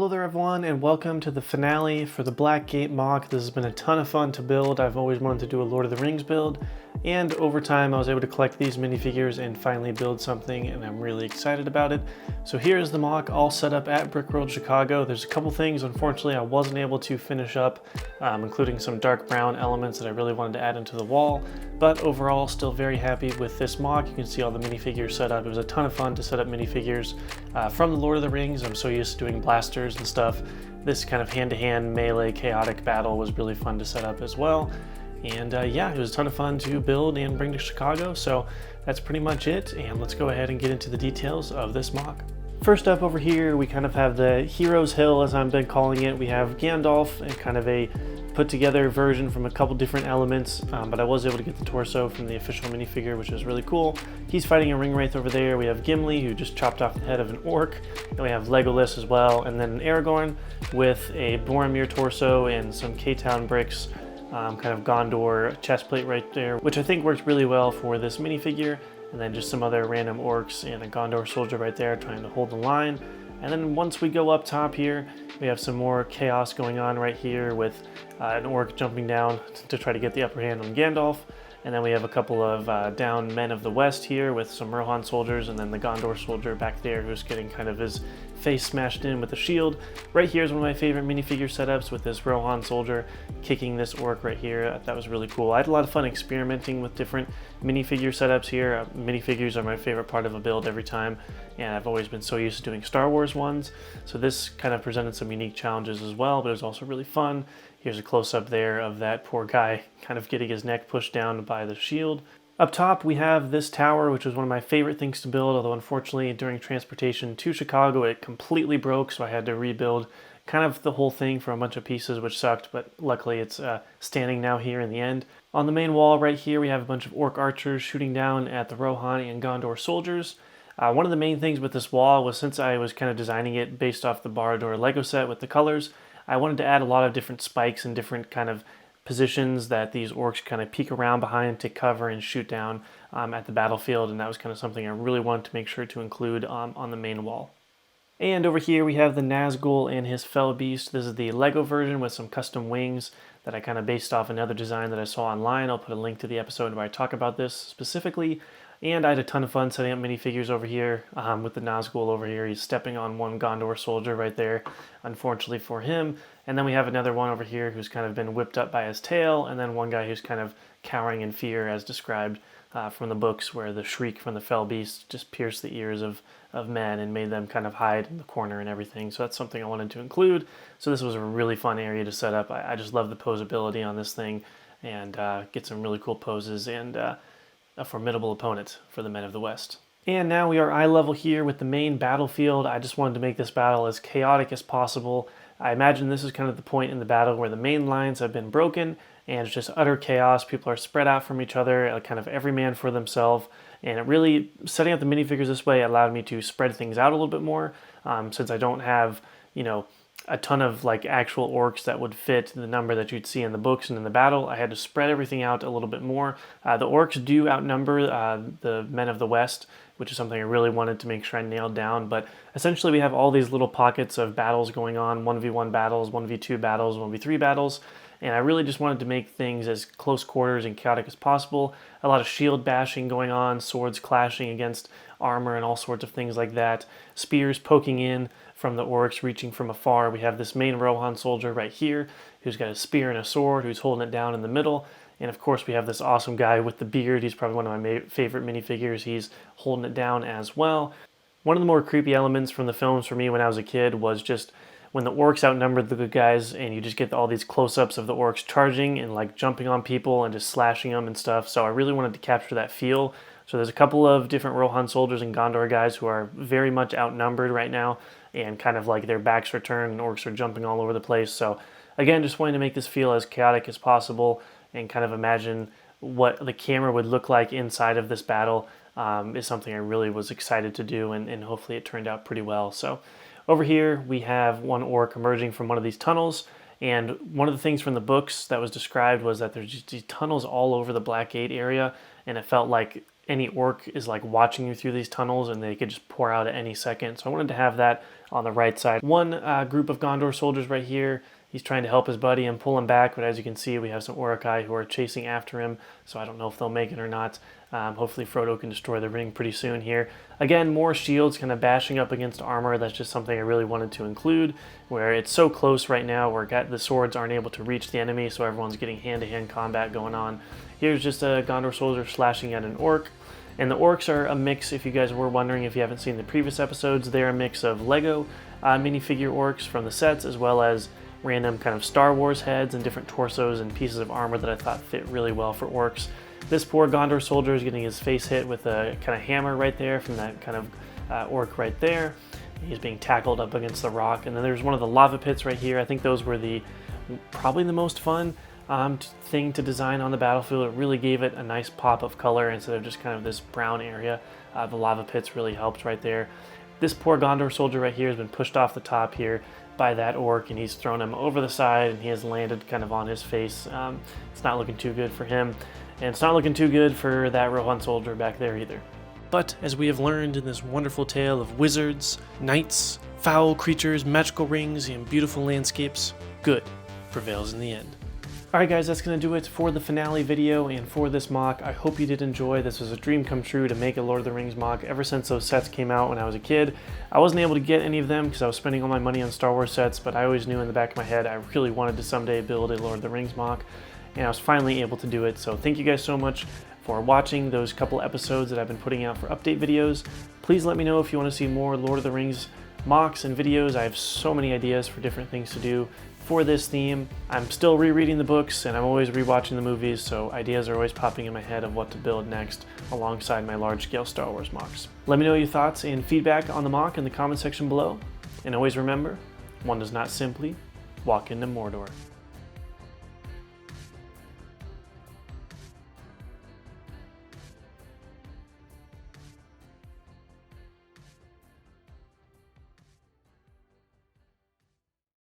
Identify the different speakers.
Speaker 1: Hello there everyone, and welcome to the finale for the Blackgate MOC. This has been a ton of fun to build. I've always wanted to do a Lord of the Rings build, and over time I was able to collect these minifigures and finally build something, and I'm really excited about it. So here's the MOC all set up at Brickworld Chicago. There's a couple things unfortunately I wasn't able to finish up, including some dark brown elements that I really wanted to add into the wall, but overall still very happy with this MOC. You can see all the minifigures set up. It was a ton of fun to set up minifigures from the Lord of the Rings. I'm so used to doing blasters and stuff. This kind of hand-to-hand melee chaotic battle was really fun to set up as well. And yeah, it was a ton of fun to build and bring to Chicago. So that's pretty much it. And let's go ahead and get into the details of this MOC. First up over here, we kind of have the Hero's Hill, as I've been calling it. We have Gandalf and kind of a put together version from a couple different elements, but I was able to get the torso from the official minifigure, which is really cool. He's fighting a ring wraith over there. We have Gimli, who just chopped off the head of an orc, and we have Legolas as well, and then Aragorn with a Boromir torso and some K-Town bricks, kind of Gondor chest plate right there, which I think works really well for this minifigure, and then just some other random orcs and a Gondor soldier right there trying to hold the line. And then once we go up top here, we have some more chaos going on right here with an orc jumping down to try to get the upper hand on Gandalf. And then we have a couple of down men of the west here with some Rohan soldiers, and then the Gondor soldier back there who's getting kind of his face smashed in with a shield. Right here is one of my favorite minifigure setups with this Rohan soldier kicking this orc right here. That was really cool. I had a lot of fun experimenting with different minifigure setups here. Minifigures are my favorite part of a build every time, and I've always been so used to doing Star Wars ones. So this kind of presented some unique challenges as well, but it was also really fun. Here's a close-up there of that poor guy kind of getting his neck pushed down by the shield. Up top, we have this tower, which was one of my favorite things to build, although unfortunately during transportation to Chicago, it completely broke, so I had to rebuild kind of the whole thing from a bunch of pieces, which sucked, but luckily it's standing now here in the end. On the main wall right here, we have a bunch of orc archers shooting down at the Rohan and Gondor soldiers. One of the main things with this wall was, since I was kind of designing it based off the Mordor Lego set with the colors, I wanted to add a lot of different spikes and different kind of positions that these orcs kind of peek around behind to cover and shoot down at the battlefield, and that was kind of something I really wanted to make sure to include on the main wall. And over here we have the Nazgul and his fell beast. This is the Lego version with some custom wings that I kind of based off another design that I saw online. I'll put a link to the episode where I talk about this specifically. And I had a ton of fun setting up minifigures over here with the Nazgul over here. He's stepping on one Gondor soldier right there, unfortunately for him. And then we have another one over here who's kind of been whipped up by his tail, and then one guy who's kind of cowering in fear, as described from the books, where the shriek from the fell beast just pierced the ears of men and made them kind of hide in the corner and everything. So that's something I wanted to include. So this was a really fun area to set up. I just love the posability on this thing, and get some really cool poses and a formidable opponent for the men of the West. And now we are eye level here with the main battlefield. I just wanted to make this battle as chaotic as possible. I imagine this is kind of the point in the battle where the main lines have been broken and it's just utter chaos. People are spread out from each other, kind of every man for themselves. And it really, setting up the minifigures this way allowed me to spread things out a little bit more, since I don't have, a ton of like actual orcs that would fit the number that you'd see in the books and in the battle. I had to spread everything out a little bit more. The orcs do outnumber the men of the West, which is something I really wanted to make sure I nailed down. But essentially we have all these little pockets of battles going on, 1v1 battles, 1v2 battles, 1v3 battles. And I really just wanted to make things as close quarters and chaotic as possible. A lot of shield bashing going on, swords clashing against armor and all sorts of things like that. Spears poking in from the orcs, reaching from afar. We have this main Rohan soldier right here who's got a spear and a sword, who's holding it down in the middle. And of course we have this awesome guy with the beard. He's probably one of my favorite minifigures. He's holding it down as well. One of the more creepy elements from the films for me when I was a kid was just when the orcs outnumbered the good guys, and you just get all these close-ups of the orcs charging and like jumping on people and just slashing them and stuff. So I really wanted to capture that feel. So there's a couple of different Rohan soldiers and Gondor guys who are very much outnumbered right now, and kind of like their backs are turned and orcs are jumping all over the place. So again, just wanting to make this feel as chaotic as possible and kind of imagine what the camera would look like inside of this battle is something I really was excited to do, and hopefully it turned out pretty well. So over here, we have one orc emerging from one of these tunnels, and one of the things from the books that was described was that there's just these tunnels all over the Blackgate area, and it felt like any orc is like watching you through these tunnels and they could just pour out at any second. So I wanted to have that on the right side. One group of Gondor soldiers right here. He's trying to help his buddy and pull him back, but as you can see, we have some Uruk-hai who are chasing after him, so I don't know if they'll make it or not. Hopefully Frodo can destroy the ring pretty soon here. Again, more shields kind of bashing up against armor. That's just something I really wanted to include, where it's so close right now where the swords aren't able to reach the enemy, so everyone's getting hand-to-hand combat going on. Here's just a Gondor soldier slashing at an orc. And the orcs are a mix, if you guys were wondering, if you haven't seen the previous episodes, they're a mix of Lego minifigure orcs from the sets, as well as random kind of Star Wars heads and different torsos and pieces of armor that I thought fit really well for orcs. This poor Gondor soldier is getting his face hit with a kind of hammer right there from that kind of orc right there. He's being tackled up against the rock. And then there's one of the lava pits right here. I think those were probably the most fun thing to design on the battlefield. It really gave it a nice pop of color instead of just kind of this brown area. The lava pits really helped right there. This poor Gondor soldier right here has been pushed off the top here by that orc, and he's thrown him over the side, and he has landed kind of on his face. It's not looking too good for him, and it's not looking too good for that Rohan soldier back there either. But as we have learned in this wonderful tale of wizards, knights, foul creatures, magical rings, and beautiful landscapes, good prevails in the end. Alright guys, that's going to do it for the finale video and for this mock. I hope you did enjoy. This was a dream come true to make a Lord of the Rings mock ever since those sets came out when I was a kid. I wasn't able to get any of them because I was spending all my money on Star Wars sets, but I always knew in the back of my head I really wanted to someday build a Lord of the Rings mock, and I was finally able to do it. So thank you guys so much for watching those couple episodes that I've been putting out for update videos. Please let me know if you want to see more Lord of the Rings mocks and videos. I have so many ideas for different things to do for this theme. I'm still rereading the books and I'm always rewatching the movies, so ideas are always popping in my head of what to build next alongside my large-scale Star Wars mocks. Let me know your thoughts and feedback on the mock in the comment section below. And always remember, one does not simply walk into Mordor.